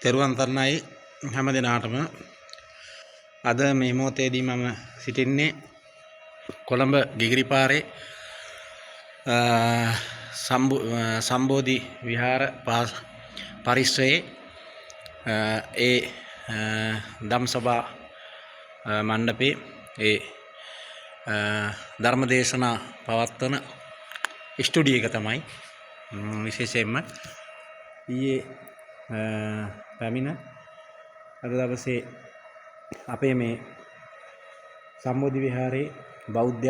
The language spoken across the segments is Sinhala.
තෙරුවන් සරණයි හැම දිනාටම. අද මේ මොහොතේදී මම සිටින්නේ කොළඹ ගිගිරිපාරේ සම්බෝධි විහාර පරිසරයේ ඒ ධම්සභා මණ්ඩපේ ඒ ධර්මදේශනා පවත්වන ස්ටුඩියෝ එක තමයි. විශේෂයෙන්ම ඊයේ පැමිණ අද දවසේ අපේ මේ සම්බෝධි විහාරයේ බෞද්ධ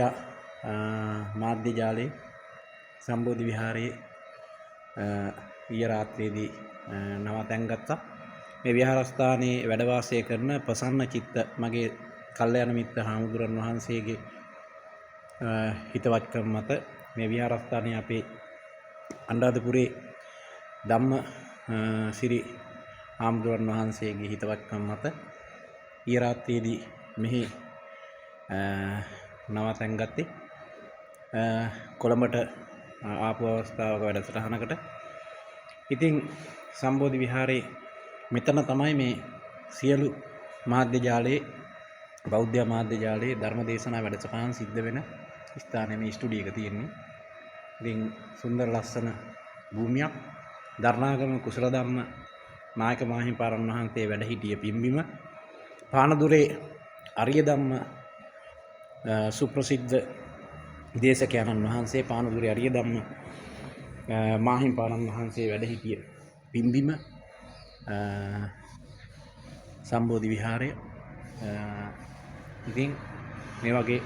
මාධ්‍ය ජාලයේ සම්බෝධි විහාරයේ ඊයේ රාත්‍රියේදී නවතැන් ගත්තා. මේ විහාරස්ථානයේ වැඩ වාසය කරන ප්‍රසන්න චිත්ත මගේ කල්යාණ මිත්‍ර හාමුදුරන් වහන්සේගේ හිතවත්කම මත මේ විහාරස්ථානයේ අපේ අනුරාධපුරේ ධම්ම සිරි හාමුදුරන් වහන්සේගේ හිතවත්කම මත ඊයේ රාත්‍රියේදී මෙහි නවතැන් ගත්තේ. කොළඹට ආපු අවස්ථාවක වැඩසටහනකට. ඉතින් සම්බෝධි විහාරයේ මෙතන තමයි මේ සියලු මාධ්‍ය ජාලයේ බෞද්ධ මාධ්‍ය ජාලයේ ධර්මදේශනා වැඩසටහන් සිද්ධ වෙන ස්ථානයේ මේ ස්ටුඩියෝ එක තියෙන්නේ. ඉතින් සුන්දර ලස්සන භූමියක්. දරණාගම කුසල ධම්ම නායක මාහිමිපාණන් වහන්සේ වැඩ සිටිය පිම්බිම, පානදුරේ අරිය ධම්ම සුප්‍රසිද්ධ දේශකයන්න් වහන්සේ පානදුරේ අරිය ධම්ම මාහිමිපාණන් වහන්සේ වැඩ සිටිය පිම්බිම සම්බෝධි විහාරය. ඉතින් මේ වගේ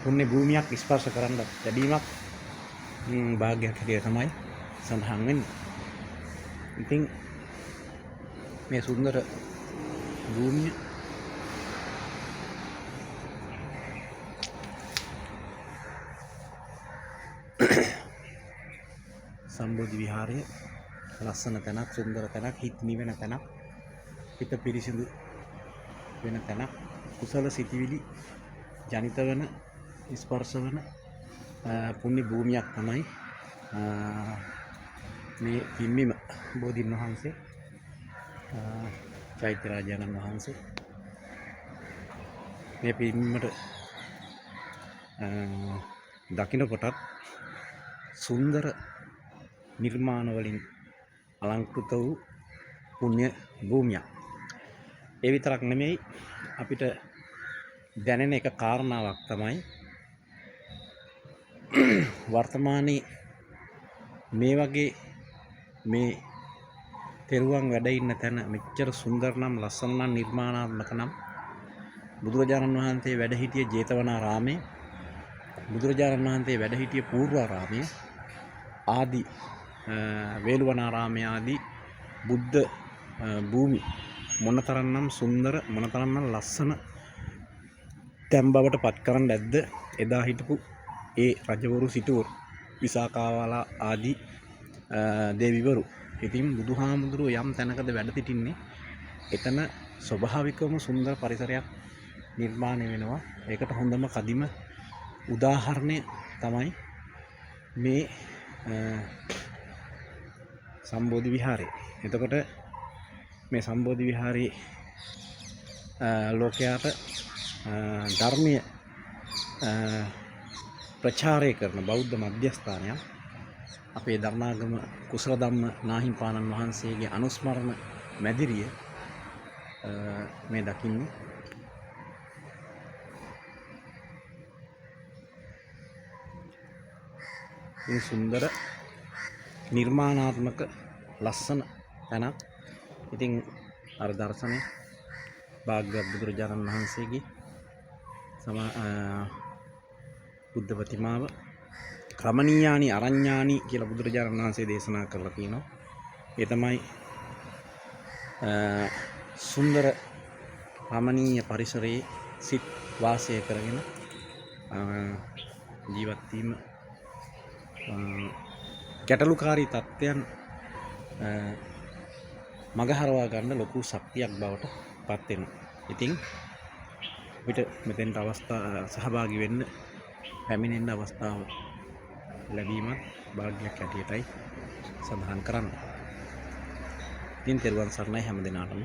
පුණ්‍ය භූමියක් ස්පර්ශ කරන්න ලැබීමක් භාග්‍යයක් හැටියට තමයි සඳහන් වෙන්නේ. ඉතින් මේ සුන්දර භූමිය සම්බෝධි විහාරයේ ලස්සන තැනක්, සුන්දර තැනක්, හිත නිවෙන තැනක්, හිත පිරිසිදු වෙන තැනක්, කුසල සිතිවිලි ජනිත වන ස්පර්ශ වන පුණ්‍ය භූමියක් තමයි මේ පිම්බිම. බෝධීන් වහන්සේ චෛත්‍ය රාජානන් වහන්සේ මේ පිම්බිමට දකින්න කොටත් සුන්දර නිර්මාණ වලින් අලංකృత වූ පුණ්‍ය භූමියක්. ඒ විතරක් නෙමෙයි, අපිට දැනෙන එක කාරණාවක් තමයි වර්තමානයේ මේ වගේ මේ තෙරුවන් වැඩ ඉන්න තැන මෙච්චර සුන්දර නම්, ලස්සන නම්, නිර්මාණාත්මක නම් බුදුරජාණන් වහන්සේ වැඩ සිටිය ජේතවනාරාමයේ, බුදුරජාණන් වහන්සේ වැඩ සිටිය පූර්වාරාමයේ ආදී වේළුවනාරාමයේ ආදී බුද්ධ භූමි මොනතරම්නම් සුන්දර, මොනතරම්නම් ලස්සන තැන් බවට පත් කරන්න ඇද්ද එදා හිටපු ඒ රජවරු, සිටුවරු, විසාකාවාලා ආදී දේවිවරු. ඉතින් බුදුහාමුදුරුවෝ යම් තැනකද වැඩ සිටින්නේ එතන ස්වභාවිකවම සුන්දර පරිසරයක් නිර්මාණය වෙනවා. ඒකට හොඳම කදිම උදාහරණය තමයි මේ සම්බෝධි විහාරය. එතකොට මේ සම්බෝධි විහාරයේ ලෝකයාට ධර්මය ප්‍රචාරය කරන බෞද්ධ මධ්‍යස්ථානයක්. අපේ දරණාගම කුසල ධම්ම නාහිමිපාණන් වහන්සේගේ අනුස්මරණ මැදිරිය මේ දකින්නේ. මේ සුන්දර නිර්මාණාත්මක ලස්සන තැනක්. ඉතින් අර දර්ශනය භාග්‍යවත් බුදුරජාණන් වහන්සේගේ බුද්ධ ප්‍රතිමාව රමණීයානි අරඤ්ඤානි කියලා බුදුරජාණන් වහන්සේ දේශනා කරලා තියෙනවා. ඒ තමයි සුන්දර රමණීය පරිසරයේ සිත් වාසය කරගෙන ජීවත් වීම ගැටලුකාරී තත්ත්වයන් මගහරවා ගන්න ලොකු ශක්තියක් බවට පත් වෙනවා. ඉතින් අපිට මෙතෙන්ට සහභාගී වෙන්න, පැමිණෙන්න අවස්ථාව ලැබීමත් භාග්‍යයක් හැටියටයි සඳහන් කරන්නේ. ඉතින් තෙරුවන් සරණයි හැම දිනාටම.